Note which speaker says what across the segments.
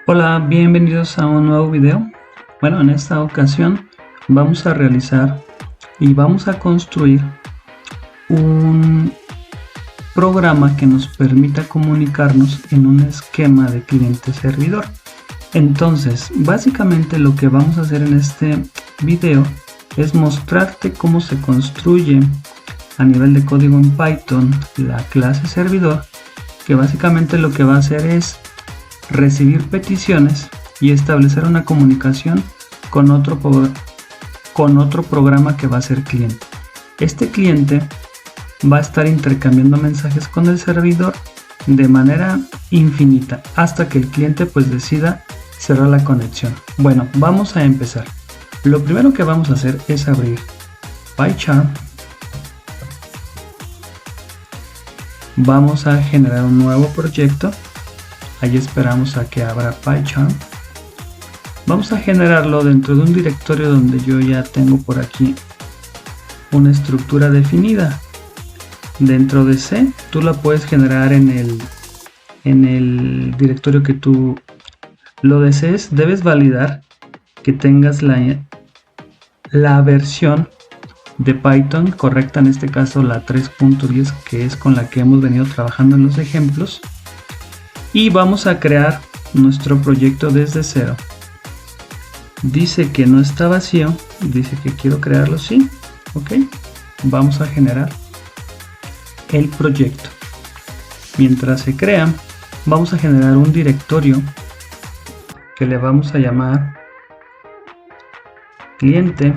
Speaker 1: Hola, bienvenidos a un nuevo video. Bueno, en esta ocasión vamos a realizar y vamos a construir un programa que nos permita comunicarnos en un esquema de cliente-servidor. Entonces, básicamente lo que vamos a hacer en este video es mostrarte cómo se construye a nivel de código en Python la clase servidor, que básicamente lo que va a hacer es recibir peticiones y establecer una comunicación con otro programa que va a ser cliente. Este cliente va a estar intercambiando mensajes con el servidor de manera infinita hasta que el cliente pues decida cerrar la conexión. Bueno, vamos a empezar. Lo primero que vamos a hacer es abrir PyCharm. Vamos a generar un nuevo proyecto. Ahí esperamos a que abra PyCharm. Vamos a generarlo dentro de un directorio donde yo ya tengo por aquí una estructura definida. Dentro de C, tú la puedes generar en el directorio que tú lo desees. Debes validar que tengas la versión de Python correcta, en este caso la 3.10, que es con la que hemos venido trabajando en los ejemplos. Y vamos a crear nuestro proyecto desde cero. Dice que no está vacío, dice que quiero crearlo, sí, ok. Vamos a generar el proyecto. Mientras se crea, vamos a generar un directorio que le vamos a llamar cliente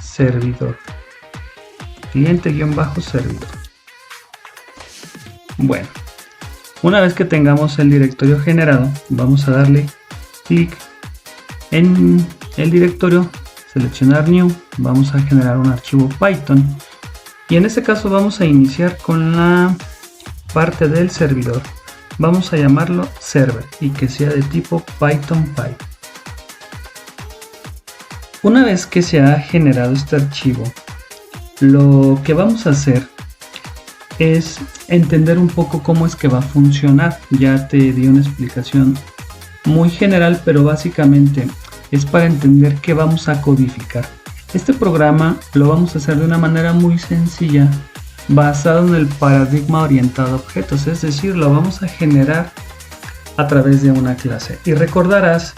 Speaker 1: servidor, cliente-servidor. Bueno, una vez que tengamos el directorio generado, vamos a darle clic en el directorio, seleccionar New, vamos a generar un archivo Python y en este caso vamos a iniciar con la parte del servidor. Vamos a llamarlo server y que sea de tipo PythonPy. Una vez que se ha generado este archivo, lo que vamos a hacer es entender un poco cómo es que va a funcionar. Ya te di una explicación muy general, pero básicamente es para entender qué vamos a codificar. Este programa lo vamos a hacer de una manera muy sencilla, basado en el paradigma orientado a objetos, es decir, lo vamos a generar a través de una clase. Y recordarás,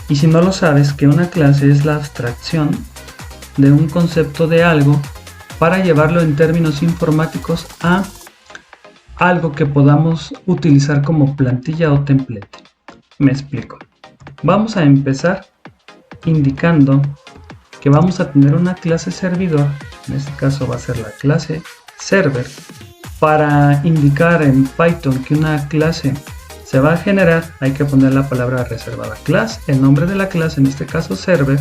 Speaker 1: y si no lo sabes, que una clase es la abstracción de un concepto de algo para llevarlo en términos informáticos a algo que podamos utilizar como plantilla o template. Me explico. Vamos a empezar indicando que vamos a tener una clase servidor, en este caso va a ser la clase server. Para indicar en Python que una clase se va a generar, hay que poner la palabra reservada class, el nombre de la clase, en este caso server,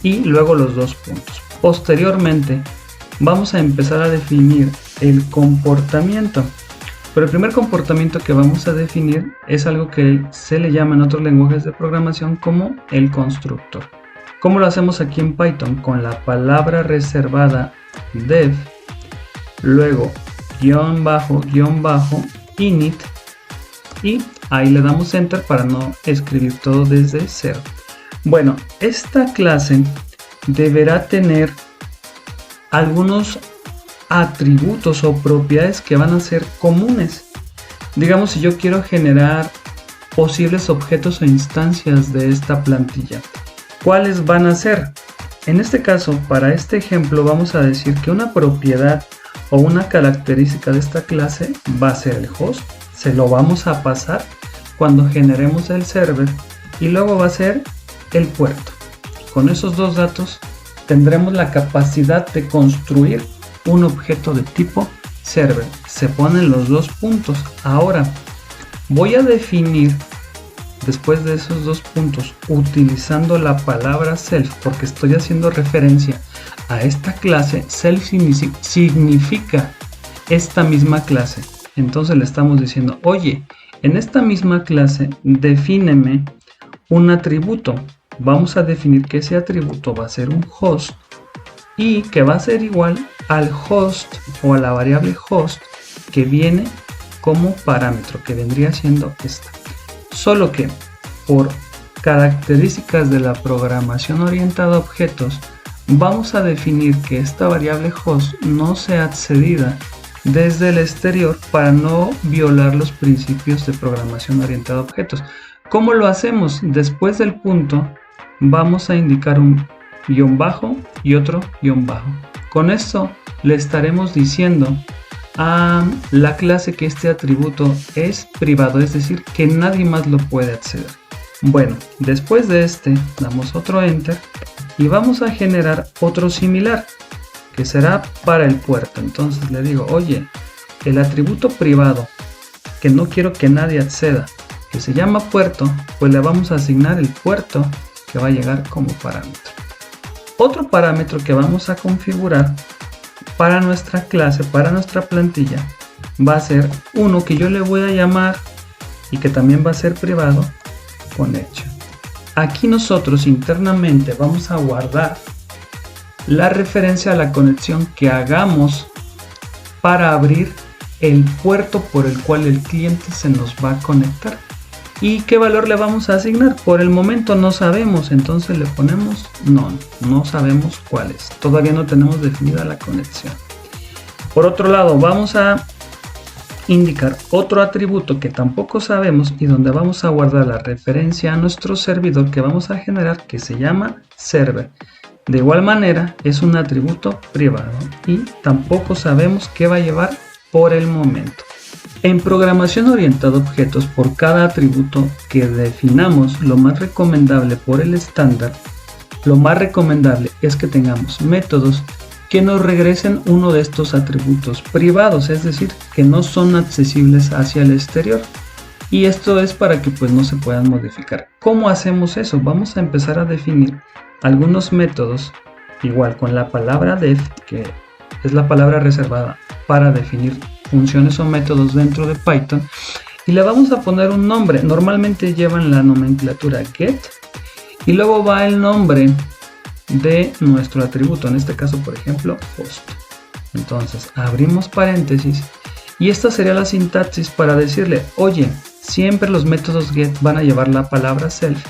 Speaker 1: y luego los dos puntos. Posteriormente vamos a empezar a definir el comportamiento, pero el primer comportamiento que vamos a definir es algo que se le llama en otros lenguajes de programación como el constructor. ¿Cómo lo hacemos aquí en Python? Con la palabra reservada def, luego guión bajo init, y ahí le damos enter para no escribir todo desde cero. Bueno, esta clase deberá tener algunos atributos o propiedades que van a ser comunes. Digamos, si yo quiero generar posibles objetos o instancias de esta plantilla, ¿cuáles van a ser? En este caso, para este ejemplo, vamos a decir que una propiedad o una característica de esta clase va a ser el host. Se lo vamos a pasar cuando generemos el server, y luego va a ser el puerto. Con esos dos datos tendremos la capacidad de construir un objeto de tipo server. Se ponen los dos puntos. Ahora voy a definir, después de esos dos puntos, utilizando la palabra self, porque estoy haciendo referencia a esta clase. Self significa esta misma clase. Entonces le estamos diciendo, oye, en esta misma clase defíneme un atributo. Vamos a definir que ese atributo va a ser un host y que va a ser igual al host o a la variable host que viene como parámetro, que vendría siendo esta. Solo que por características de la programación orientada a objetos, vamos a definir que esta variable host no sea accedida desde el exterior para no violar los principios de programación orientada a objetos. ¿Cómo lo hacemos? Después del punto vamos a indicar un guión bajo y otro guión bajo. Con esto le estaremos diciendo a la clase que este atributo es privado, es decir, que nadie más lo puede acceder. Bueno, después de este damos otro enter y vamos a generar otro similar que será para el puerto. Entonces le digo, oye, el atributo privado que no quiero que nadie acceda, que se llama puerto, pues le vamos a asignar el puerto que va a llegar como parámetro. Otro parámetro que vamos a configurar para nuestra clase, para nuestra plantilla, va a ser uno que yo le voy a llamar y que también va a ser privado, connection. Aquí nosotros internamente vamos a guardar la referencia a la conexión que hagamos para abrir el puerto por el cual el cliente se nos va a conectar. ¿Y qué valor le vamos a asignar? Por el momento no sabemos, entonces le ponemos none, no sabemos cuál es. Todavía no tenemos definida la conexión. Por otro lado, vamos a indicar otro atributo que tampoco sabemos y donde vamos a guardar la referencia a nuestro servidor que vamos a generar, que se llama server. De igual manera es un atributo privado y tampoco sabemos qué va a llevar por el momento. En programación orientada a objetos, por cada atributo que definamos, lo más recomendable por el estándar, lo más recomendable es que tengamos métodos que nos regresen uno de estos atributos privados, es decir, que no son accesibles hacia el exterior. Y esto es para que pues no se puedan modificar. ¿Cómo hacemos eso? Vamos a empezar a definir algunos métodos, igual con la palabra def, que es la palabra reservada para definir funciones o métodos dentro de Python, y le vamos a poner un nombre. Normalmente llevan la nomenclatura get y luego va el nombre de nuestro atributo, en este caso por ejemplo host. Entonces abrimos paréntesis y esta sería la sintaxis para decirle, oye, siempre los métodos get van a llevar la palabra self,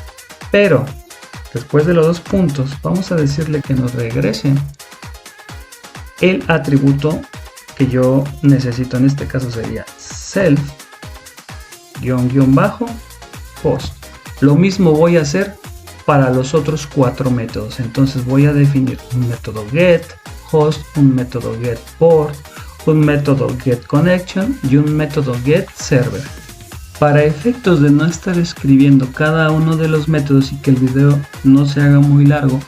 Speaker 1: pero después de los dos puntos vamos a decirle que nos regrese el atributo que yo necesito. En este caso sería self _host. Lo mismo voy a hacer para los otros 4 métodos. Entonces voy a definir un método get host, un método get port, un método get connection y un método get server. Para efectos de no estar escribiendo cada uno de los métodos y que el video no se haga muy largo,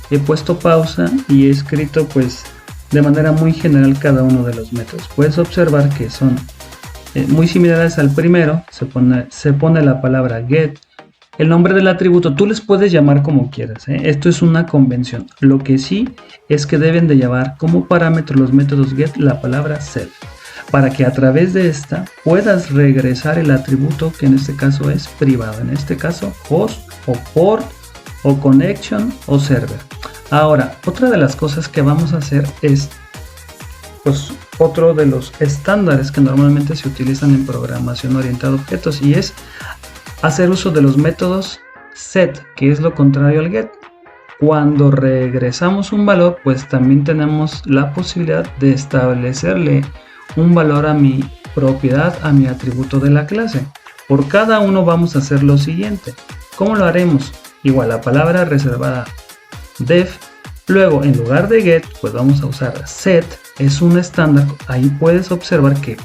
Speaker 1: he puesto pausa y he escrito pues de manera muy general cada uno de los métodos. Puedes observar que son muy similares al primero. Se pone la palabra get, el nombre del atributo. Tú les puedes llamar como quieras, esto es una convención. Lo que sí es que deben de llevar como parámetro los métodos get la palabra self, para que a través de esta puedas regresar el atributo que en este caso es privado, en este caso host o port o connection o server. Ahora, otra de las cosas que vamos a hacer es pues otro de los estándares que normalmente se utilizan en programación orientada a objetos, y es hacer uso de los métodos set, que es lo contrario al get. Cuando regresamos un valor, pues también tenemos la posibilidad de establecerle un valor a mi propiedad, a mi atributo de la clase. Por cada uno vamos a hacer lo siguiente. ¿Cómo lo haremos? Igual la palabra reservada def, luego en lugar de get pues vamos a usar set, es un estándar. Ahí puedes observar que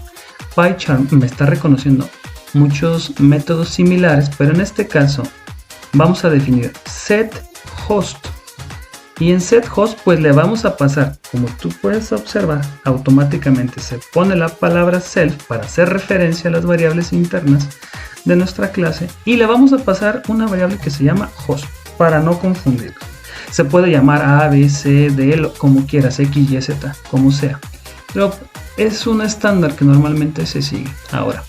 Speaker 1: PyCharm me está reconociendo muchos métodos similares, pero en este caso vamos a definir set host, y en set host pues le vamos a pasar, como tú puedes observar, automáticamente se pone la palabra self para hacer referencia a las variables internas de nuestra clase, y le vamos a pasar una variable que se llama host para no confundir. Se puede llamar A, B, C, D, como quieras, X, Y, Z, como sea, pero es un estándar que normalmente se sigue. Ahora,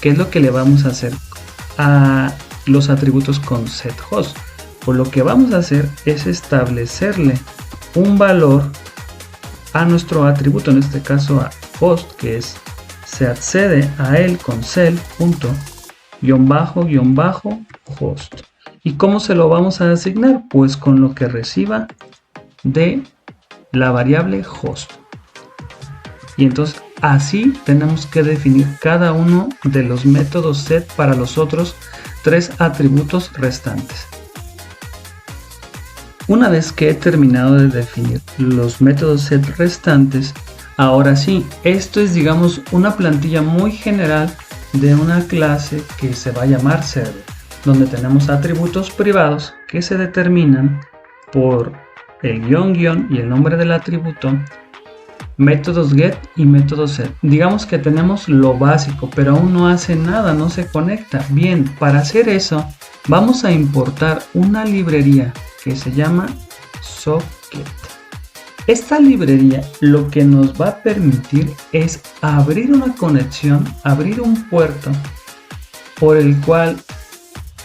Speaker 1: ¿qué es lo que le vamos a hacer a los atributos con setHost? Pues lo que vamos a hacer es establecerle un valor a nuestro atributo, en este caso a host, que es se accede a él con self._host. ¿Y cómo se lo vamos a asignar? Pues con lo que reciba de la variable host. Y entonces así tenemos que definir cada uno de los métodos set para los otros 3 atributos restantes. Una vez que he terminado de definir los métodos set restantes, ahora sí, esto es, digamos, una plantilla muy general de una clase que se va a llamar server, donde tenemos atributos privados que se determinan por el guión y el nombre del atributo, métodos get y métodos set. Digamos que tenemos lo básico, pero aún no hace nada, no se conecta. Bien, para hacer eso, vamos a importar una librería que se llama socket. Esta librería lo que nos va a permitir es abrir una conexión, abrir un puerto por el cual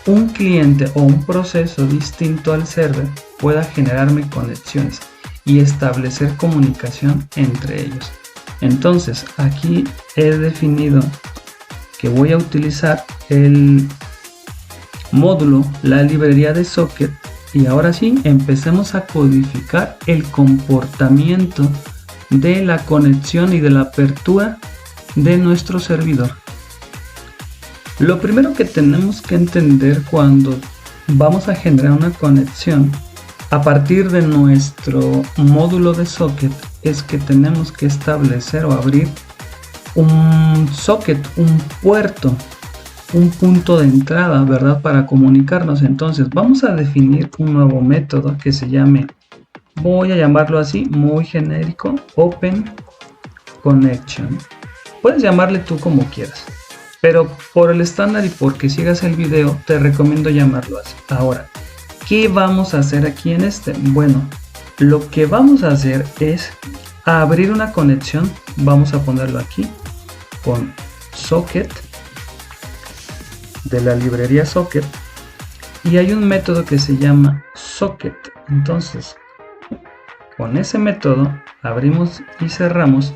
Speaker 1: un cliente o un proceso distinto al server pueda generarme conexiones y establecer comunicación entre ellos. Entonces aquí he definido que voy a utilizar el módulo, la librería de socket, y ahora sí empecemos a codificar el comportamiento de la conexión y de la apertura de nuestro servidor. Lo primero que tenemos que entender cuando vamos a generar una conexión a partir de nuestro módulo de socket es que tenemos que establecer o abrir un socket, un puerto, un punto de entrada, ¿verdad? Para comunicarnos. Entonces vamos a definir un nuevo método que se llame, voy a llamarlo así, muy genérico, Open Connection. Puedes llamarle tú como quieras, pero por el estándar y porque sigas el video te recomiendo llamarlo así. Ahora, ¿qué vamos a hacer aquí en este? Bueno, lo que vamos a hacer es abrir una conexión. Vamos a ponerlo aquí con socket de la librería socket, y hay un método que se llama socket. Entonces con ese método abrimos y cerramos,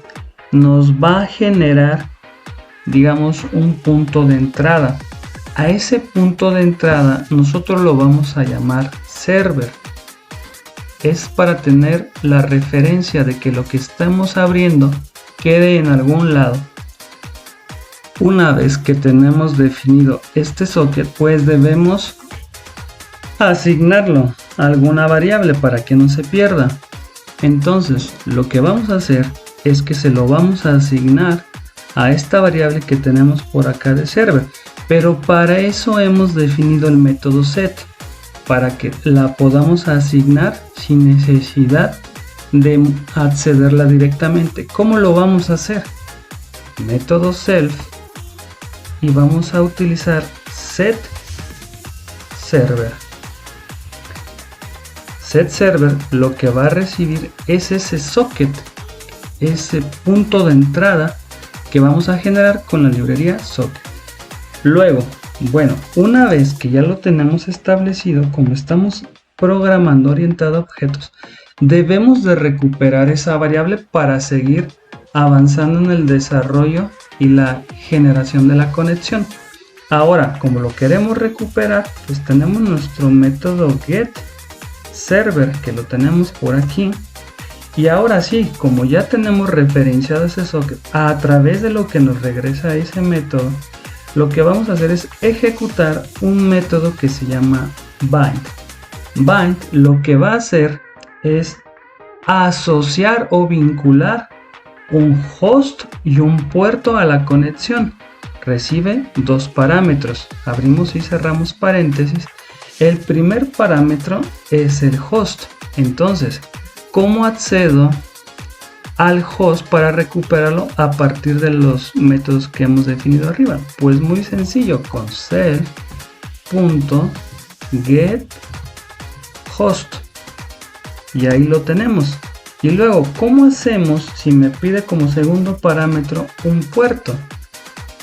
Speaker 1: nos va a generar, digamos, un punto de entrada. A ese punto de entrada nosotros lo vamos a llamar server. Es para tener la referencia de que lo que estamos abriendo quede en algún lado. Una vez que tenemos definido este socket, pues debemos asignarlo a alguna variable para que no se pierda. Entonces lo que vamos a hacer es que se lo vamos a asignar a esta variable que tenemos por acá de server, pero para eso hemos definido el método set para que la podamos asignar sin necesidad de accederla directamente. ¿Cómo lo vamos a hacer? Método self, y vamos a utilizar set server. Set server lo que va a recibir es ese socket, ese punto de entrada que vamos a generar con la librería socket. Luego, bueno, una vez que ya lo tenemos establecido, como estamos programando orientado a objetos, debemos de recuperar esa variable para seguir avanzando en el desarrollo y la generación de la conexión. Ahora, como lo queremos recuperar, pues tenemos nuestro método get server, que lo tenemos por aquí. Y ahora sí, como ya tenemos referenciado ese socket a través de lo que nos regresa ese método, lo que vamos a hacer es ejecutar un método que se llama bind. Bind lo que va a hacer es asociar o vincular un host y un puerto a la conexión. Recibe 2 parámetros, abrimos y cerramos paréntesis. El primer parámetro es el host. Entonces, ¿cómo accedo al host para recuperarlo a partir de los métodos que hemos definido arriba? Pues muy sencillo, con self.getHost, y ahí lo tenemos. Y luego, ¿cómo hacemos si me pide como segundo parámetro un puerto?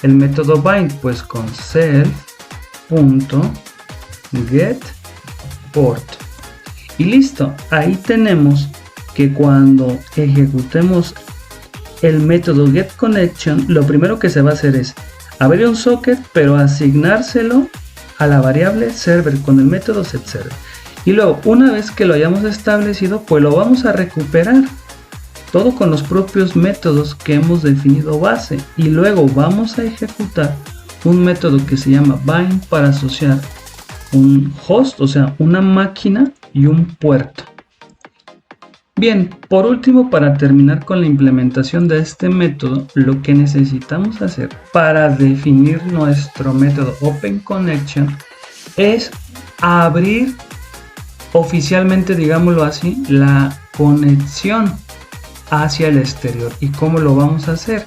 Speaker 1: El método bind, pues con self.getPort. Y listo, ahí tenemos que cuando ejecutemos el método getConnection, lo primero que se va a hacer es abrir un socket, pero asignárselo a la variable server con el método setServer. Y luego, una vez que lo hayamos establecido, pues lo vamos a recuperar todo con los propios métodos que hemos definido base. Y luego vamos a ejecutar un método que se llama bind para asociar un host, o sea, una máquina y un puerto. Bien, por último, para terminar con la implementación de este método, lo que necesitamos hacer para definir nuestro método OpenConnection es abrir oficialmente, digámoslo así, la conexión hacia el exterior. ¿Y cómo lo vamos a hacer?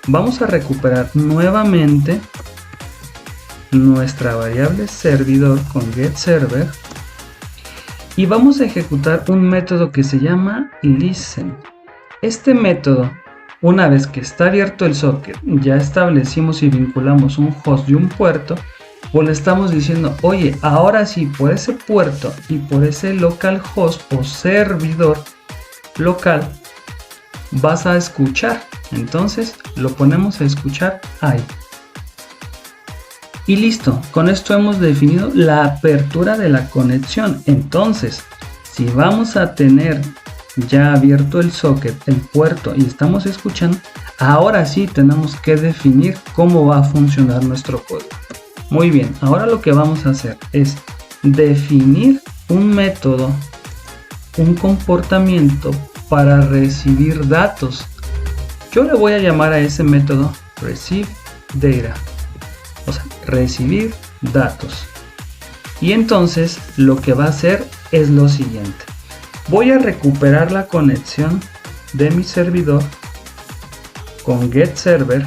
Speaker 1: Vamos a recuperar nuevamente nuestra variable servidor con getServer y vamos a ejecutar un método que se llama listen. Este método, una vez que está abierto el socket, ya establecimos y vinculamos un host y un puerto, pues le estamos diciendo, oye, ahora sí, por ese puerto y por ese localhost o servidor local vas a escuchar. Entonces lo ponemos a escuchar ahí. Y listo, con esto hemos definido la apertura de la conexión. Entonces, si vamos a tener ya abierto el socket, el puerto y estamos escuchando, ahora sí tenemos que definir cómo va a funcionar nuestro código. Muy bien, ahora lo que vamos a hacer es definir un método, un comportamiento para recibir datos. Yo le voy a llamar a ese método receiveData. O sea, recibir datos. Y entonces lo que va a hacer es lo siguiente. Voy a recuperar la conexión de mi servidor con getServer.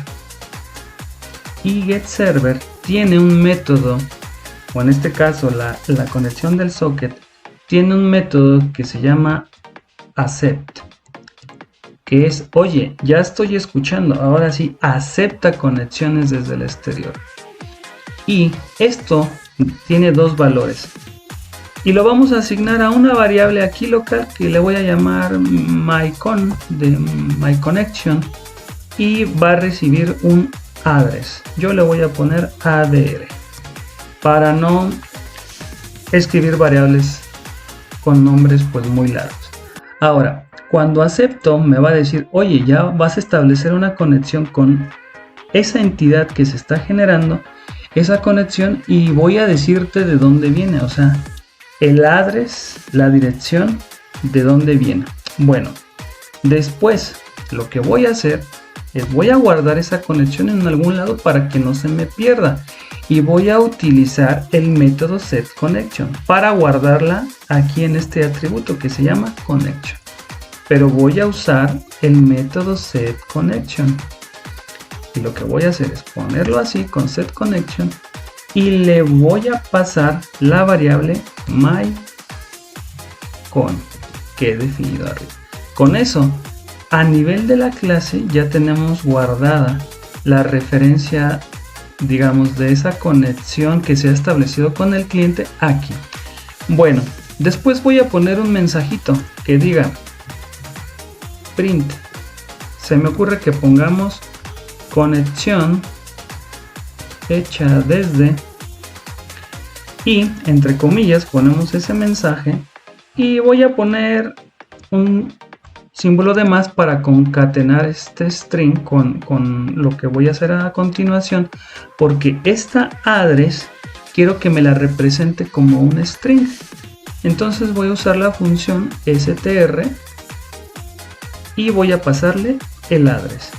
Speaker 1: Y getServer tiene un método, o en este caso la conexión del socket, tiene un método que se llama accept. Que es, oye, ya estoy escuchando, ahora sí, acepta conexiones desde el exterior. Y esto tiene dos valores y lo vamos a asignar a una variable aquí local que le voy a llamar myCon de myConnection y va a recibir un address. Yo le voy a poner ADR para no escribir variables con nombres pues muy largos. Ahora, cuando acepto me va a decir, oye, ya vas a establecer una conexión con esa entidad que se está generando, esa conexión, y voy a decirte de dónde viene, o sea, el address, la dirección de dónde viene. Bueno, después lo que voy a hacer es voy a guardar esa conexión en algún lado para que no se me pierda y voy a utilizar el método setConnection para guardarla aquí en este atributo que se llama connection, pero voy a usar el método setConnection. Y lo que voy a hacer es ponerlo así con setConnection y le voy a pasar la variable myCon que he definido arriba. Con eso, a nivel de la clase ya tenemos guardada la referencia, digamos, de esa conexión que se ha establecido con el cliente aquí. Bueno, después voy a poner un mensajito que diga print. Se me ocurre que pongamos conexión hecha desde, y entre comillas ponemos ese mensaje y voy a poner un símbolo de más para concatenar este string con lo que voy a hacer a continuación, porque esta address quiero que me la represente como un string. Entonces voy a usar la función str y voy a pasarle el address.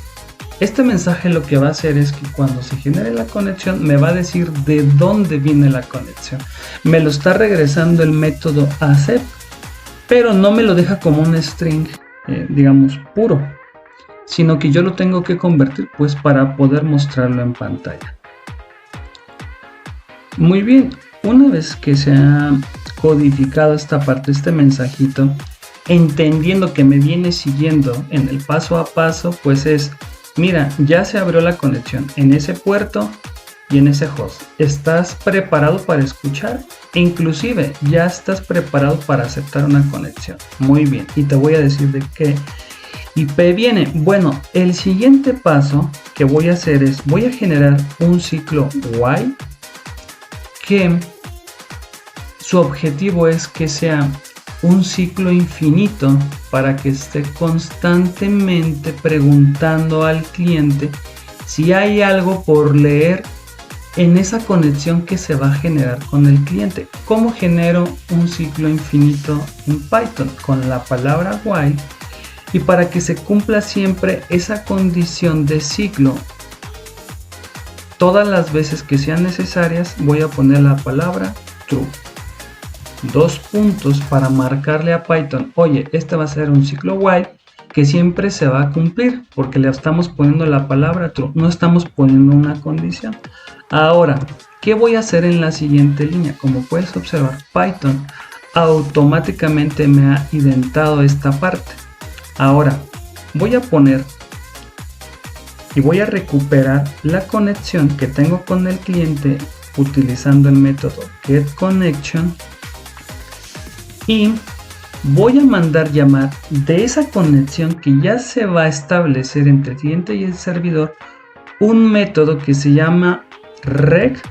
Speaker 1: Este mensaje lo que va a hacer es que cuando se genere la conexión me va a decir de dónde viene la conexión. Me lo está regresando el método accept, pero no me lo deja como un string, digamos, puro, sino que yo lo tengo que convertir pues para poder mostrarlo en pantalla. Muy bien, una vez que se ha codificado esta parte, este mensajito, entendiendo que me viene siguiendo en el paso a paso, pues es: mira, ya se abrió la conexión en ese puerto y en ese host. ¿Estás preparado para escuchar? E inclusive ya estás preparado para aceptar una conexión. Muy bien, y te voy a decir de qué IP viene. Bueno, el siguiente paso que voy a hacer es, voy a generar un ciclo while que su objetivo es que sea un ciclo infinito para que esté constantemente preguntando al cliente si hay algo por leer en esa conexión que se va a generar con el cliente. ¿Cómo genero un ciclo infinito en Python? Con la palabra while, y para que se cumpla siempre esa condición de ciclo, todas las veces que sean necesarias voy a poner la palabra true. 2 puntos para marcarle a Python, oye, este va a ser un ciclo while que siempre se va a cumplir porque le estamos poniendo la palabra true, no estamos poniendo una condición. Ahora, ¿qué voy a hacer en la siguiente línea? Como puedes observar, Python automáticamente me ha indentado esta parte. Ahora, voy a poner y voy a recuperar la conexión que tengo con el cliente utilizando el método getConnection y voy a mandar llamar de esa conexión que ya se va a establecer entre el cliente y el servidor un método que se llama recv.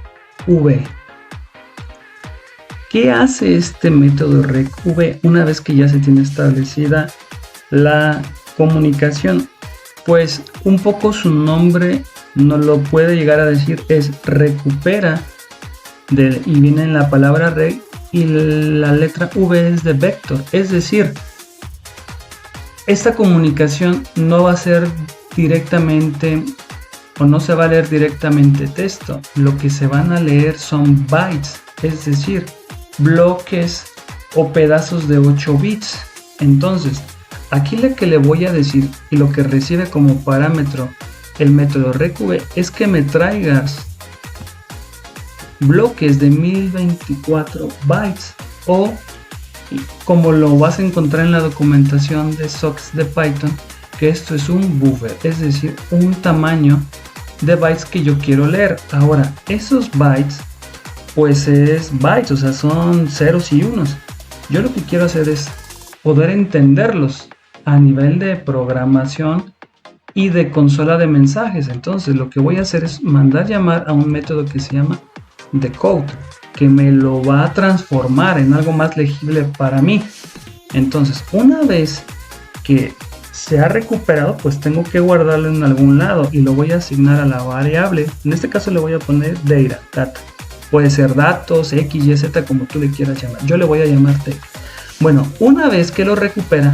Speaker 1: ¿Qué hace este método recv una vez que ya se tiene establecida la comunicación? Pues un poco su nombre nos lo puede llegar a decir, es recupera y viene en la palabra rec y la letra v es de vector, es decir, esta comunicación no va a ser directamente o no se va a leer directamente texto, lo que se van a leer son bytes, es decir, bloques o pedazos de 8 bits. Entonces, aquí lo que le voy a decir y lo que recibe como parámetro el método recv es que me traigas bloques de 1024 bytes o como lo vas a encontrar en la documentación de SOX de Python, que esto es un buffer, es decir, un tamaño de bytes que yo quiero leer. Ahora, esos bytes pues es bytes, o sea, son ceros y unos. Yo lo que quiero hacer es poder entenderlos a nivel de programación y de consola de mensajes. Entonces lo que voy a hacer es mandar llamar a un método que se llama decode, que me lo va a transformar en algo más legible para mí. Entonces, una vez que se ha recuperado, pues tengo que guardarlo en algún lado y lo voy a asignar a la variable. En este caso le voy a poner data. Puede ser datos, x, y, z, como tú le quieras llamar. Yo le voy a llamar data. Bueno, una vez que lo recupera,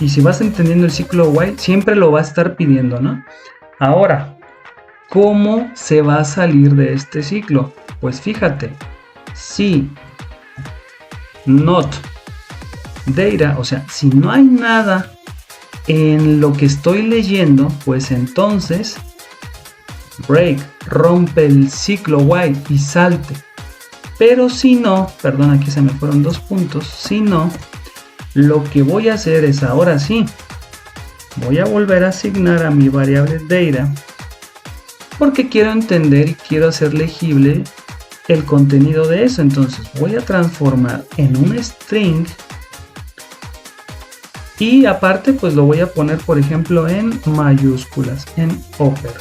Speaker 1: y si vas entendiendo el ciclo while, siempre lo va a estar pidiendo, ¿no? Ahora, ¿cómo se va a salir de este ciclo? Pues fíjate, si not data, o sea, si no hay nada en lo que estoy leyendo, pues entonces break, rompe el ciclo while y salte. Pero si no, perdón, aquí se me fueron 2 puntos, si no, lo que voy a hacer es, ahora sí, voy a volver a asignar a mi variable data porque quiero entender y quiero hacer legible el contenido de eso. Entonces voy a transformar en un string y aparte pues lo voy a poner, por ejemplo, en mayúsculas, en upper,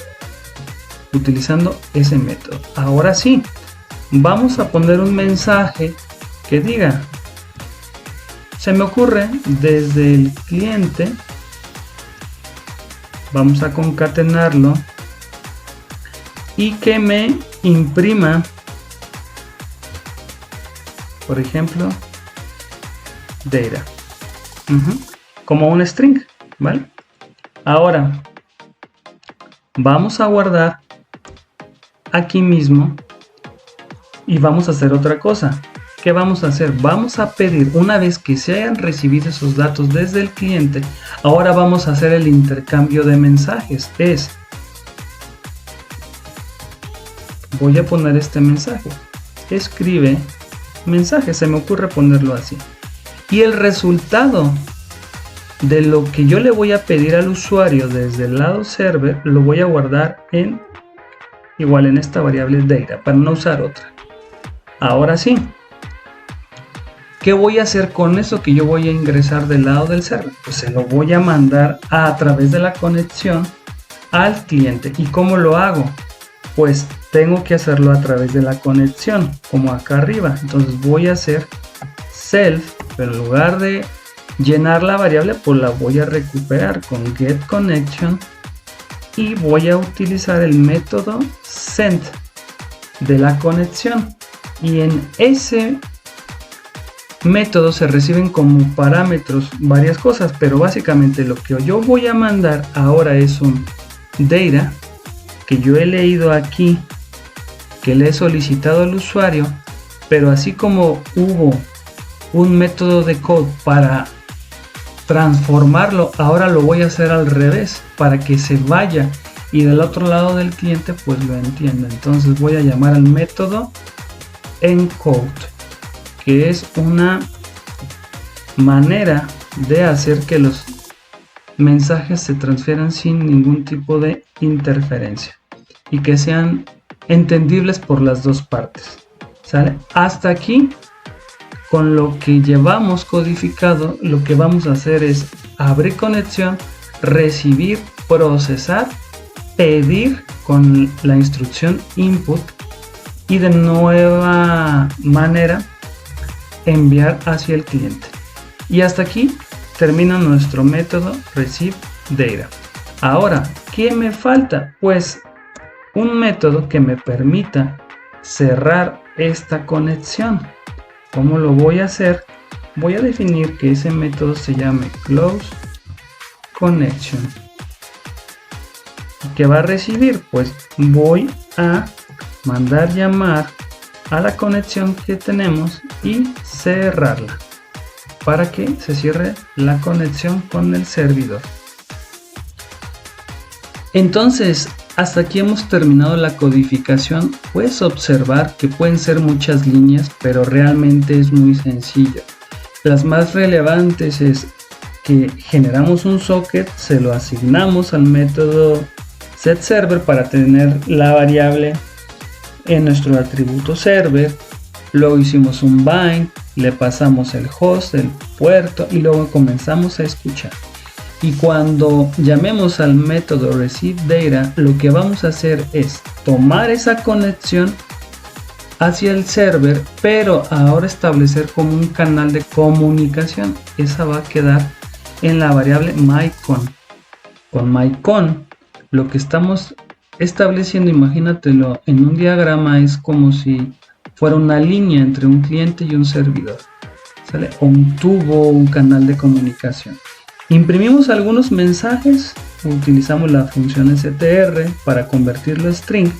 Speaker 1: utilizando ese método. Ahora sí, vamos a poner un mensaje que diga, se me ocurre desde el cliente, vamos a concatenarlo y que me imprima, por ejemplo, data, como un string, ¿vale? Ahora vamos a guardar aquí mismo y vamos a hacer otra cosa. ¿Qué vamos a hacer? Vamos a pedir, una vez que se hayan recibido esos datos desde el cliente, ahora vamos a hacer el intercambio de mensajes. Voy a poner este mensaje, escribe mensaje, se me ocurre ponerlo así, y el resultado de lo que yo le voy a pedir al usuario desde el lado server lo voy a guardar igual en esta variable data para no usar otra. Ahora sí, ¿Qué voy a hacer con eso que yo voy a ingresar del lado del server? Pues se lo voy a mandar a través de la conexión al cliente. ¿Y cómo lo hago? Pues tengo que hacerlo a través de la conexión, como acá arriba. Entonces voy a hacer self, pero en lugar de llenar la variable, pues la voy a recuperar con getConnection y voy a utilizar el método send de la conexión. Y en ese método se reciben como parámetros varias cosas, pero básicamente lo que yo voy a mandar ahora es un data que yo he leído aquí, que le he solicitado al usuario, pero así como hubo un método de code para transformarlo, ahora lo voy a hacer al revés para que se vaya y del otro lado del cliente pues lo entienda. Entonces voy a llamar al método encode, que es una manera de hacer que los mensajes se transfieran sin ningún tipo de interferencia y que sean entendibles por las dos partes. ¿Sale? Hasta aquí, con lo que llevamos codificado, lo que vamos a hacer es abrir conexión, recibir, procesar, pedir con la instrucción input y de nueva manera enviar hacia el cliente. Y hasta aquí termina nuestro método receive data. Ahora, ¿qué me falta? Pues un método que me permita cerrar esta conexión. ¿Cómo lo voy a hacer? Voy a definir que ese método se llame close connection. ¿Qué va a recibir? Pues voy a mandar llamar a la conexión que tenemos y cerrarla para que se cierre la conexión con el servidor. Entonces, hasta aquí hemos terminado la codificación. Puedes observar que pueden ser muchas líneas, pero realmente es muy sencillo. Las más relevantes es que generamos un socket, se lo asignamos al método setServer para tener la variable en nuestro atributo server. Luego hicimos un bind, le pasamos el host, el puerto y luego comenzamos a escuchar. Y cuando llamemos al método receiveData, lo que vamos a hacer es tomar esa conexión hacia el server, pero ahora establecer como un canal de comunicación. Esa va a quedar en la variable myCon. Con myCon, lo que estamos estableciendo, imagínatelo en un diagrama, es como si fuera una línea entre un cliente y un servidor, ¿sale? O un tubo, un canal de comunicación. Imprimimos algunos mensajes, utilizamos la función str para convertirlo a string.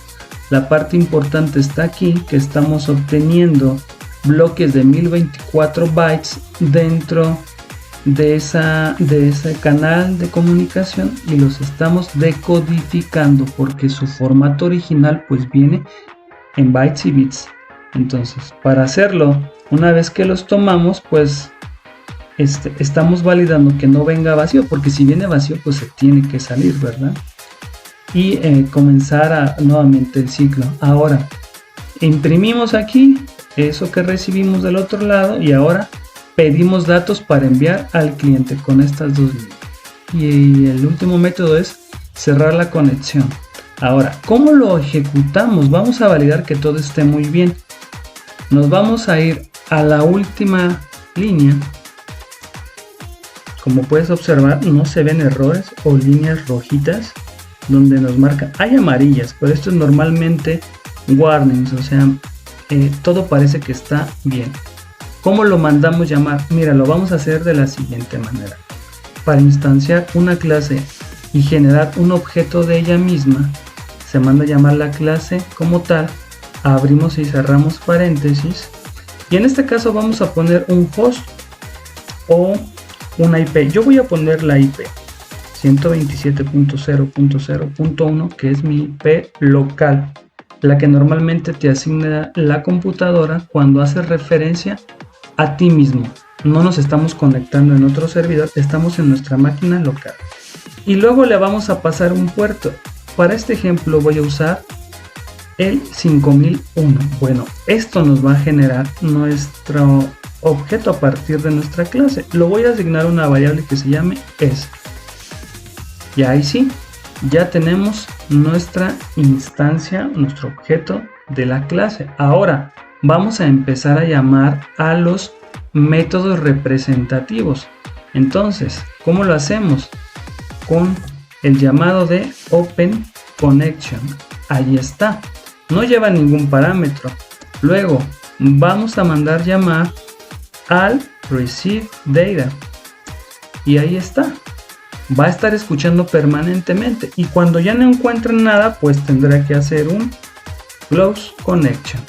Speaker 1: La parte importante está aquí, que estamos obteniendo bloques de 1024 bytes dentro de ese canal de comunicación y los estamos decodificando porque su formato original pues viene en bytes y bits. Entonces, para hacerlo, una vez que los tomamos, pues estamos validando que no venga vacío, porque si viene vacío pues se tiene que salir, ¿verdad? Y comenzar nuevamente el ciclo. Ahora imprimimos aquí eso que recibimos del otro lado y ahora pedimos datos para enviar al cliente con estas dos líneas. Y el último método es cerrar la conexión. Ahora, ¿cómo lo ejecutamos? Vamos a validar que todo esté muy bien. Nos vamos a ir a la última línea. Como puedes observar, no se ven errores o líneas rojitas donde nos marcan. Hay amarillas, pero esto es normalmente warnings, o sea, todo parece que está bien. ¿Cómo lo mandamos llamar? Mira, lo vamos a hacer de la siguiente manera. Para instanciar una clase y generar un objeto de ella misma, se manda a llamar la clase como tal, abrimos y cerramos paréntesis, y en este caso vamos a poner un host o una IP. Yo voy a poner la IP 127.0.0.1, que es mi IP local, la que normalmente te asigna la computadora cuando hace referencia a ti mismo. No nos estamos conectando en otro servidor, estamos en nuestra máquina local. Y luego le vamos a pasar un puerto. Para este ejemplo voy a usar el 5001. Bueno, esto nos va a generar nuestro objeto a partir de nuestra clase. Lo voy a asignar una variable que se llame s. Y ahí sí, ya tenemos nuestra instancia, nuestro objeto de la clase. Ahora vamos a empezar a llamar a los métodos representativos. Entonces, ¿cómo lo hacemos? Con el llamado de OpenConnection. Ahí está. No lleva ningún parámetro. Luego vamos a mandar llamar al ReceiveData. Y ahí está. Va a estar escuchando permanentemente. Y cuando ya no encuentren nada, pues tendrá que hacer un Close Connection.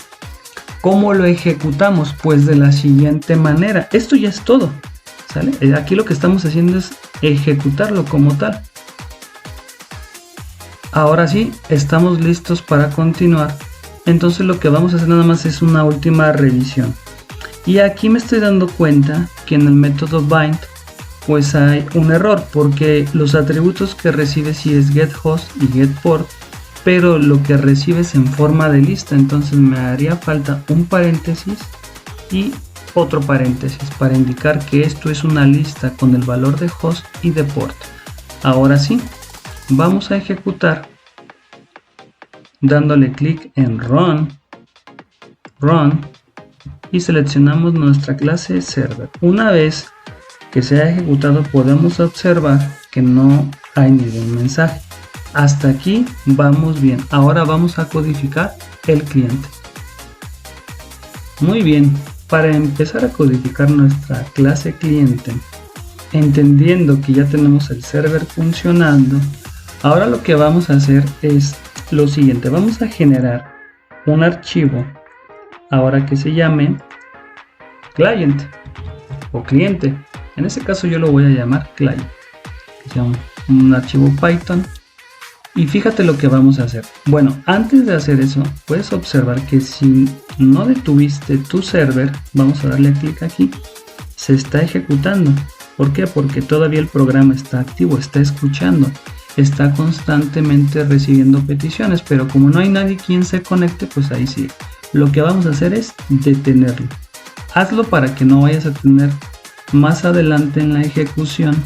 Speaker 1: ¿Cómo lo ejecutamos? Pues de la siguiente manera. Esto ya es todo, ¿sale? Aquí lo que estamos haciendo es ejecutarlo como tal. Ahora sí, estamos listos para continuar. Entonces lo que vamos a hacer nada más es una última revisión. Y aquí me estoy dando cuenta que en el método bind pues hay un error, porque los atributos que recibe sí es getHost y getPort, pero lo que recibes en forma de lista. Entonces me haría falta un paréntesis y otro paréntesis para indicar que esto es una lista con el valor de host y de port. Ahora sí, vamos a ejecutar dándole clic en run y seleccionamos nuestra clase server. Una vez que se ha ejecutado podemos observar que no hay ningún mensaje. Hasta aquí vamos bien. Ahora vamos a codificar el cliente. Muy bien, para empezar a codificar nuestra clase cliente, entendiendo que ya tenemos el server funcionando, ahora lo que vamos a hacer es lo siguiente. Vamos a generar un archivo ahora que se llame client o cliente. En este caso yo lo voy a llamar client, que sea un archivo Python. Y fíjate lo que vamos a hacer. Bueno, antes de hacer eso, puedes observar que si no detuviste tu server, vamos a darle clic aquí, se está ejecutando. ¿Por qué? Porque todavía el programa está activo, está escuchando, está constantemente recibiendo peticiones, pero como no hay nadie quien se conecte, pues ahí sí. Lo que vamos a hacer es detenerlo. Hazlo para que no vayas a tener más adelante en la ejecución.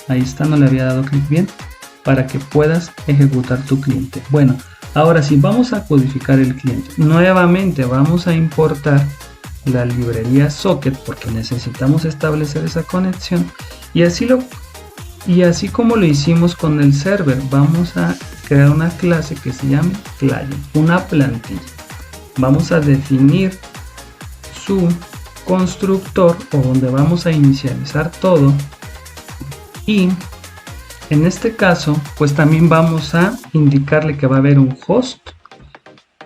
Speaker 1: Ahí está, no le había dado clic bien. Para que puedas ejecutar tu cliente. Bueno, ahora sí vamos a codificar el cliente. Nuevamente vamos a importar la librería socket porque necesitamos establecer esa conexión. Y así como lo hicimos con el server, vamos a crear una clase que se llame client, una plantilla. Vamos a definir su constructor o donde vamos a inicializar todo. Y en este caso, pues también vamos a indicarle que va a haber un host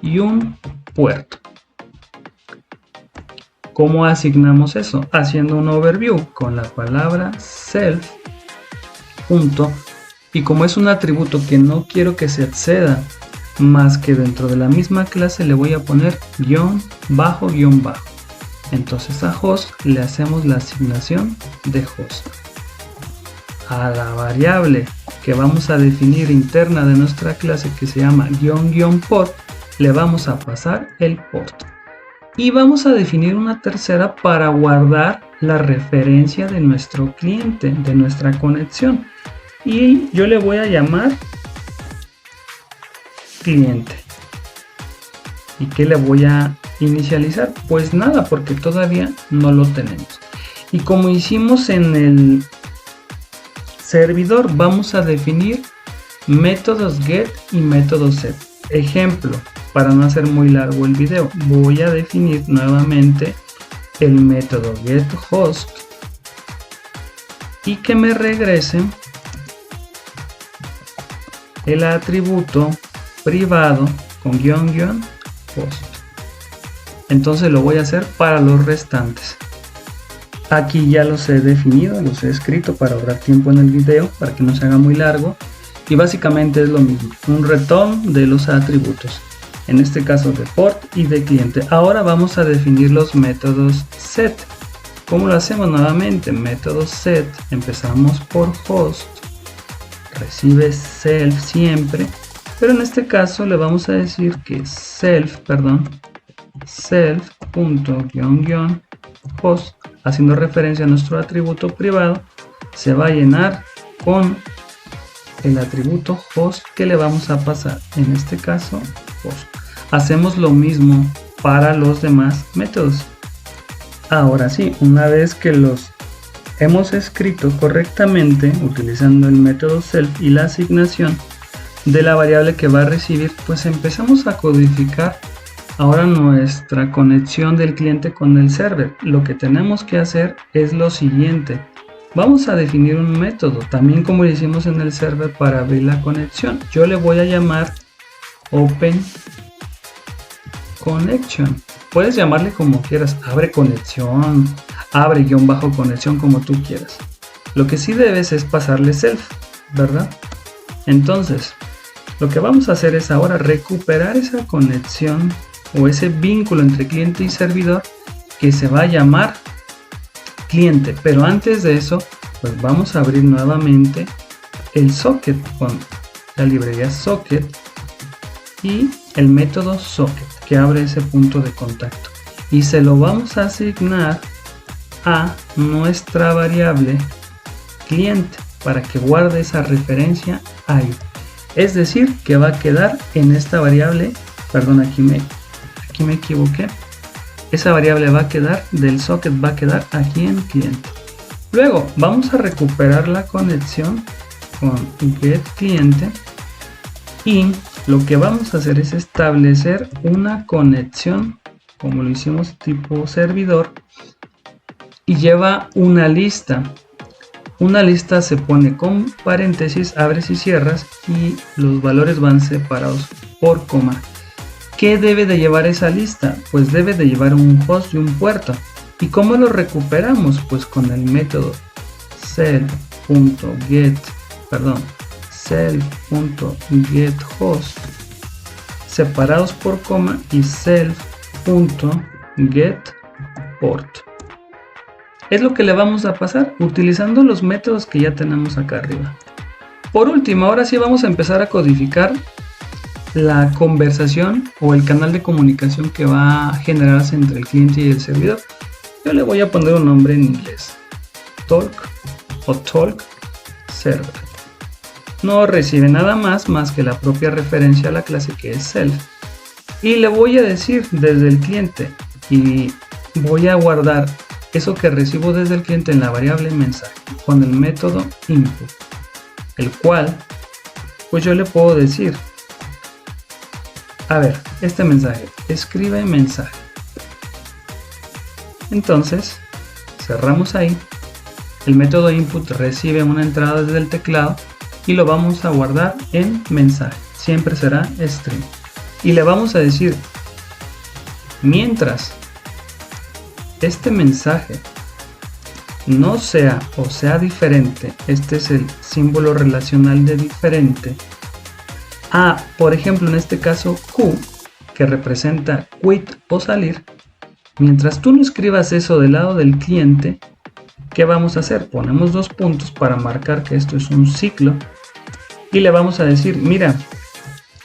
Speaker 1: y un puerto. ¿Cómo asignamos eso? Haciendo un overview con la palabra self. Y como es un atributo que no quiero que se acceda más que dentro de la misma clase, le voy a poner guión bajo. Entonces a host le hacemos la asignación de host. A la variable que vamos a definir interna de nuestra clase, que se llama --port, le vamos a pasar el port. Y vamos a definir una tercera para guardar la referencia de nuestro cliente, de nuestra conexión. Y yo le voy a llamar cliente. ¿Y qué le voy a inicializar? Pues nada, porque todavía no lo tenemos. Y como hicimos en el servidor, vamos a definir métodos get y métodos set. Ejemplo, para no hacer muy largo el video, voy a definir nuevamente el método getHost y que me regrese el atributo privado con --host. Entonces lo voy a hacer para los restantes. Aquí ya los he definido, los he escrito para ahorrar tiempo en el video, para que no se haga muy largo. Y básicamente es lo mismo, un return de los atributos. En este caso de port y de cliente. Ahora vamos a definir los métodos set. ¿Cómo lo hacemos? Nuevamente, método set. Empezamos por host. Recibe self siempre. Pero en este caso le vamos a decir que self._, host, haciendo referencia a nuestro atributo privado, se va a llenar con el atributo host que le vamos a pasar, en este caso host. Hacemos lo mismo para los demás métodos. Ahora sí, una vez que los hemos escrito correctamente utilizando el método self y la asignación de la variable que va a recibir, pues empezamos a codificar ahora nuestra conexión del cliente con el server. Lo que tenemos que hacer es lo siguiente: vamos a definir un método, también como lo hicimos en el server para abrir la conexión. Yo le voy a llamar Open Connection. Puedes llamarle como quieras, abre conexión, abre guión bajo conexión, como tú quieras. Lo que sí debes es pasarle self, ¿verdad? Entonces, lo que vamos a hacer es ahora recuperar esa conexión o ese vínculo entre cliente y servidor que se va a llamar cliente. Pero antes de eso, pues vamos a abrir nuevamente el socket con la librería socket y el método socket que abre ese punto de contacto, y se lo vamos a asignar a nuestra variable cliente para que guarde esa referencia ahí. Es decir, que va a quedar en esta variable, perdón, aquí me equivoqué. Esa variable va a quedar del socket, va a quedar aquí en cliente. Luego vamos a recuperar la conexión con getCliente y lo que vamos a hacer es establecer una conexión como lo hicimos tipo servidor y lleva una lista. Una lista se pone con paréntesis, abres y cierras, y los valores van separados por coma. ¿Qué debe de llevar esa lista? Pues debe de llevar un host y un puerto. ¿Y cómo lo recuperamos? Pues con el método self.getHost separados por coma y self.getPort. Es lo que le vamos a pasar utilizando los métodos que ya tenemos acá arriba. Por último, ahora sí vamos a empezar a codificar la conversación o el canal de comunicación que va a generarse entre el cliente y el servidor. Yo le voy a poner un nombre en inglés: Talk o Talk Server. No recibe nada más que la propia referencia a la clase que es self. Y le voy a decir desde el cliente, y voy a guardar eso que recibo desde el cliente en la variable mensaje con el método input, el cual pues yo le puedo decir: a ver, este mensaje, escribe mensaje. Entonces cerramos ahí. El método input recibe una entrada desde el teclado y lo vamos a guardar en mensaje, siempre será string, y le vamos a decir: mientras este mensaje no sea o sea diferente, este es el símbolo relacional de diferente, a, por ejemplo, en este caso Q, que representa quit o salir. Mientras tú no escribas eso del lado del cliente, ¿qué vamos a hacer? Ponemos dos puntos para marcar que esto es un ciclo y le vamos a decir: mira,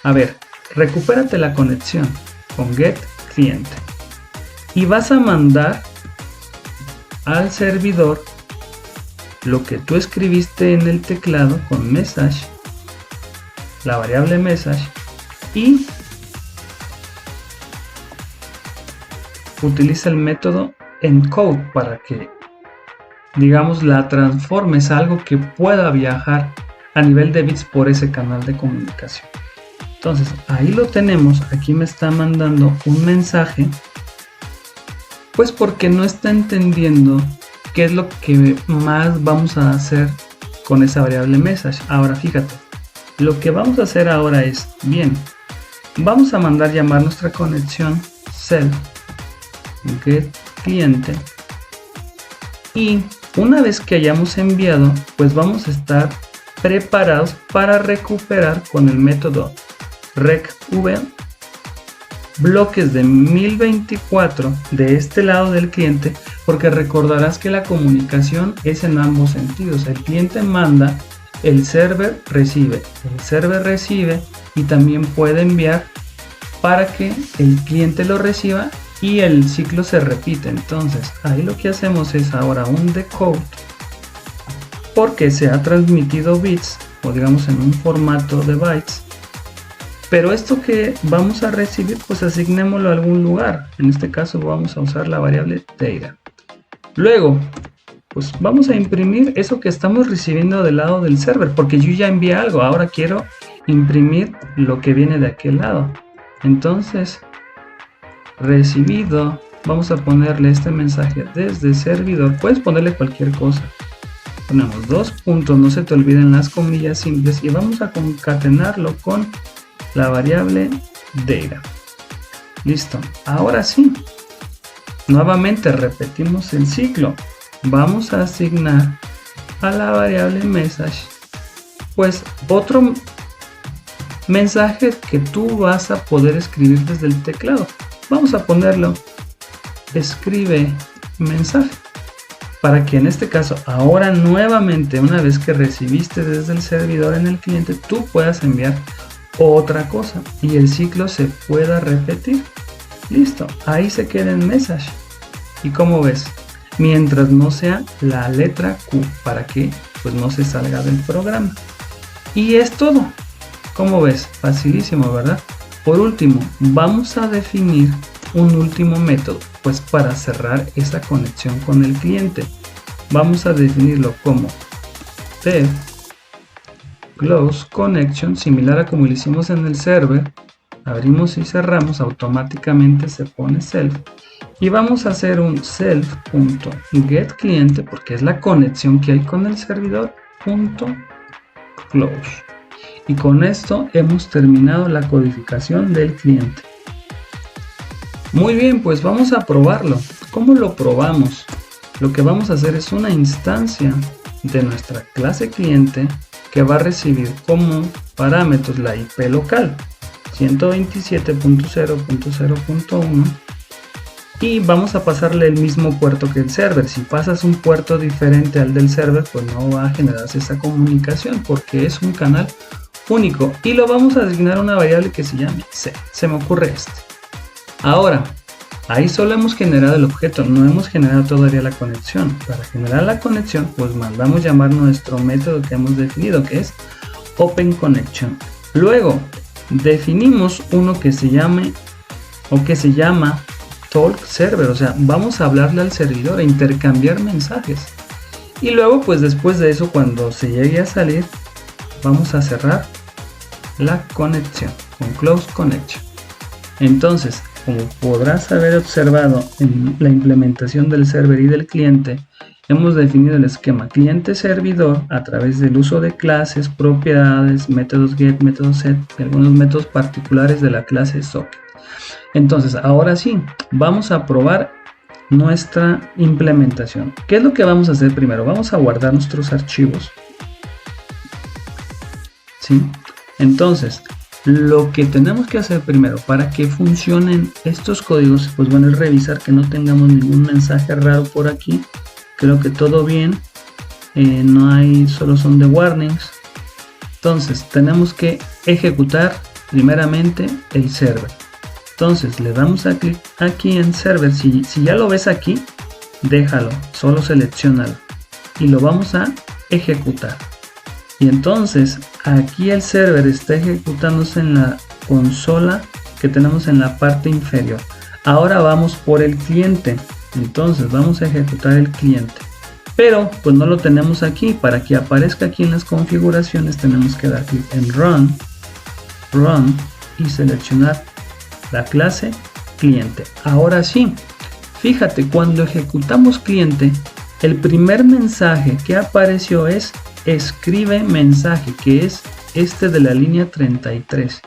Speaker 1: a ver, recupérate la conexión con getCliente y vas a mandar al servidor lo que tú escribiste en el teclado con message, la variable message, y utiliza el método encode para que, digamos, la transformes a algo que pueda viajar a nivel de bits por ese canal de comunicación. Entonces ahí lo tenemos. Aquí me está mandando un mensaje, pues porque no está entendiendo qué es lo que más vamos a hacer con esa variable message. Ahora fíjate, lo que vamos a hacer ahora es, bien, vamos a mandar llamar nuestra conexión self getCliente, y una vez que hayamos enviado, pues vamos a estar preparados para recuperar con el método recv bloques de 1024 de este lado del cliente, porque recordarás que la comunicación es en ambos sentidos. El cliente manda, el server recibe y también puede enviar para que el cliente lo reciba y el ciclo se repite. Entonces ahí lo que hacemos es ahora un decode, porque se ha transmitido bits, o digamos en un formato de bytes, pero esto que vamos a recibir pues asignémoslo a algún lugar. En este caso vamos a usar la variable data. Luego pues vamos a imprimir eso que estamos recibiendo del lado del server, porque yo ya envié algo, ahora quiero imprimir lo que viene de aquel lado. Entonces recibido, vamos a ponerle este mensaje desde servidor, puedes ponerle cualquier cosa, ponemos 2 puntos, no se te olviden las comillas simples, y vamos a concatenarlo con la variable data. Listo, ahora sí, nuevamente repetimos el ciclo. Vamos a asignar a la variable message pues otro mensaje que tú vas a poder escribir desde el teclado. Vamos a ponerlo escribe mensaje, para que en este caso ahora nuevamente, una vez que recibiste desde el servidor en el cliente, tú puedas enviar otra cosa y el ciclo se pueda repetir. Listo, ahí se queda en message. Y como ves, mientras no sea la letra Q, para que pues no se salga del programa. Y es todo. Como ves, facilísimo, ¿verdad? Por último, vamos a definir un último método, pues para cerrar esa conexión con el cliente. Vamos a definirlo como def close connection, similar a como lo hicimos en el server. Abrimos y cerramos, automáticamente se pone self. Y vamos a hacer un self.getCliente, porque es la conexión que hay con el servidor, .close. Y con esto hemos terminado la codificación del cliente. Muy bien, pues vamos a probarlo. ¿Cómo lo probamos? Lo que vamos a hacer es una instancia de nuestra clase cliente que va a recibir como parámetros la IP local 127.0.0.1, y vamos a pasarle el mismo puerto que el server. Si pasas un puerto diferente al del server, pues no va a generarse esa comunicación, porque es un canal único, y lo vamos a asignar a una variable que se llame C. Se me ocurre este. Ahora, ahí solo hemos generado el objeto, no hemos generado todavía la conexión. Para generar la conexión, pues mandamos llamar nuestro método que hemos definido, que es OpenConnection. Luego definimos uno que se llama Talk Server, o sea, vamos a hablarle al servidor e intercambiar mensajes. Y luego, pues después de eso, cuando se llegue a salir, vamos a cerrar la conexión con Close Connection. Entonces, como podrás haber observado en la implementación del server y del cliente, hemos definido el esquema cliente-servidor a través del uso de clases, propiedades, métodos get, métodos set y algunos métodos particulares de la clase socket. Entonces, ahora sí, vamos a probar nuestra implementación. ¿Qué es lo que vamos a hacer primero? Vamos a guardar nuestros archivos. ¿Sí? Entonces, lo que tenemos que hacer primero para que funcionen estos códigos, pues bueno, es revisar que no tengamos ningún mensaje raro por aquí. Creo que todo bien, no hay, solo son de warnings. Entonces tenemos que ejecutar primeramente el server. Entonces le damos a clic aquí en server. Si ya lo ves aquí, déjalo, solo seleccionalo y lo vamos a ejecutar. Y entonces aquí el server está ejecutándose en la consola que tenemos en la parte inferior. Ahora vamos por el cliente. Entonces vamos a ejecutar el cliente, pero pues no lo tenemos aquí. Para que aparezca aquí en las configuraciones tenemos que dar clic en run y seleccionar la clase cliente. Ahora sí, fíjate, cuando ejecutamos cliente, el primer mensaje que apareció es escribe mensaje, que es este de la línea 33.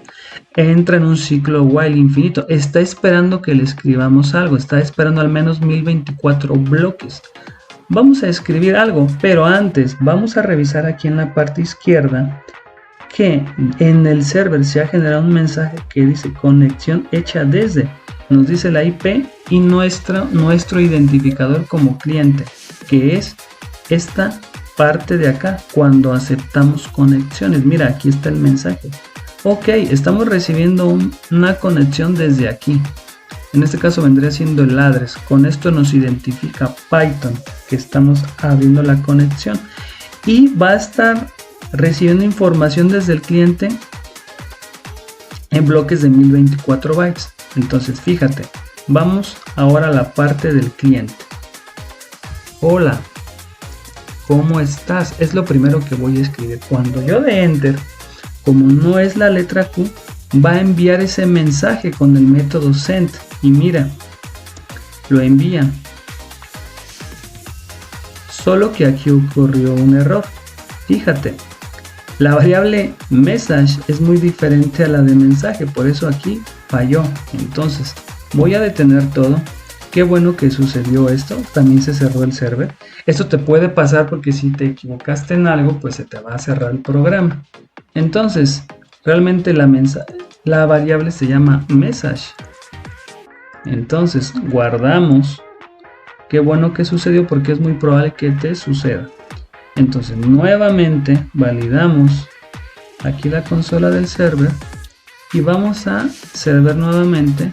Speaker 1: Entra en un ciclo while infinito, está esperando que le escribamos algo, está esperando al menos 1024 bloques. Vamos a escribir algo, pero antes vamos a revisar aquí en la parte izquierda que en el server se ha generado un mensaje que dice conexión hecha desde, nos dice la IP y nuestro identificador como cliente, que es esta parte de acá cuando aceptamos conexiones. Mira, aquí está el mensaje. Ok, estamos recibiendo una conexión desde aquí. En este caso vendría siendo el address. Con esto nos identifica Python que estamos abriendo la conexión y va a estar recibiendo información desde el cliente en bloques de 1024 bytes. Entonces fíjate, vamos ahora a la parte del cliente. Hola, ¿cómo estás? Es lo primero que voy a escribir. Cuando yo dé enter, como no es la letra Q, va a enviar ese mensaje con el método send. Y mira, lo envía. Solo que aquí ocurrió un error. Fíjate, la variable message es muy diferente a la de mensaje, por eso aquí falló. Entonces voy a detener todo. Qué bueno que sucedió esto. También se cerró el server. Esto te puede pasar porque si te equivocaste en algo, pues se te va a cerrar el programa. Entonces, realmente la variable se llama message. Entonces, guardamos. Qué bueno que sucedió porque es muy probable que te suceda. Entonces, nuevamente validamos aquí la consola del server y vamos a server nuevamente.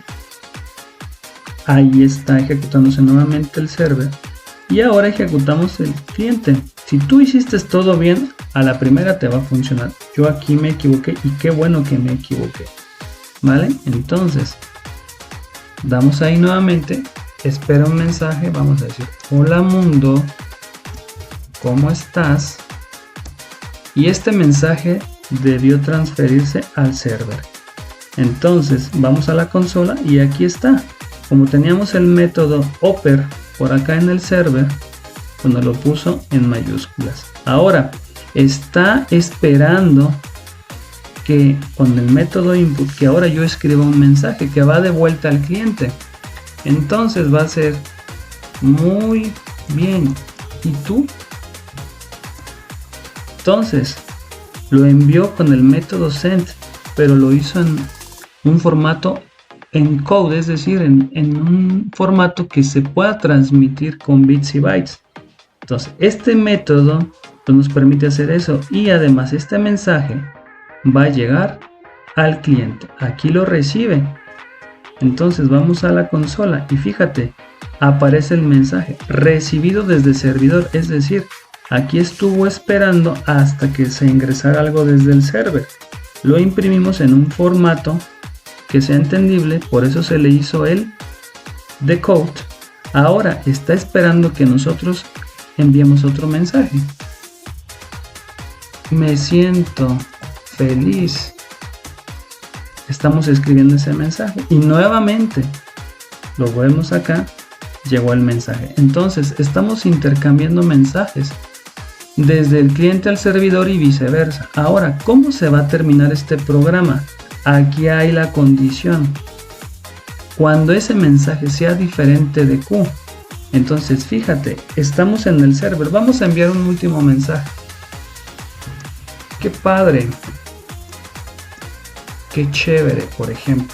Speaker 1: Ahí está ejecutándose nuevamente el server y ahora ejecutamos el cliente. Si tú hiciste todo bien, a la primera te va a funcionar. Yo aquí me equivoqué y qué bueno que me equivoqué. ¿Vale? Entonces, damos ahí nuevamente, espera un mensaje, vamos a decir, hola mundo, ¿cómo estás? Y este mensaje debió transferirse al server. Entonces, vamos a la consola y aquí está. Como teníamos el método oper por acá en el server, pues nos lo puso en mayúsculas. Ahora, está esperando que con el método input, que ahora yo escriba un mensaje que va de vuelta al cliente. Entonces va a ser muy bien. ¿Y tú? Entonces, lo envió con el método send, pero lo hizo en un formato encode, es decir, en un formato que se pueda transmitir con bits y bytes. Entonces, este método pues, nos permite hacer eso y además este mensaje va a llegar al cliente. Aquí lo recibe. Entonces vamos a la consola y fíjate, aparece el mensaje recibido desde servidor, es decir, aquí estuvo esperando hasta que se ingresara algo desde el server. Lo imprimimos en un formato que sea entendible, por eso se le hizo el decode. Ahora está esperando que nosotros enviemos otro mensaje. Me siento feliz. Estamos escribiendo ese mensaje y nuevamente lo vemos acá, llegó el mensaje. Entonces estamos intercambiando mensajes desde el cliente al servidor y viceversa. Ahora, ¿cómo se va a terminar este programa? Aquí hay la condición. Cuando ese mensaje sea diferente de Q. Entonces fíjate, estamos en el server, vamos a enviar un último mensaje. ¡Qué padre! ¡Qué chévere! Por ejemplo,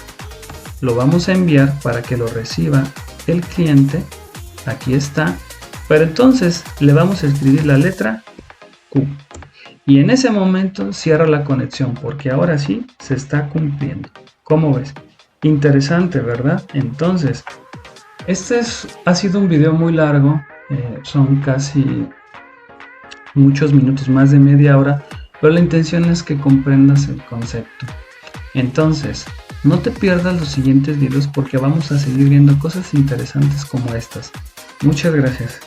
Speaker 1: lo vamos a enviar para que lo reciba el cliente. Aquí está. Pero entonces le vamos a escribir la letra Q. Y en ese momento cierra la conexión porque ahora sí se está cumpliendo. ¿Cómo ves? Interesante, ¿verdad? Entonces, ha sido un video muy largo. Son casi muchos minutos, más de media hora. Pero la intención es que comprendas el concepto. Entonces, no te pierdas los siguientes videos porque vamos a seguir viendo cosas interesantes como estas. Muchas gracias.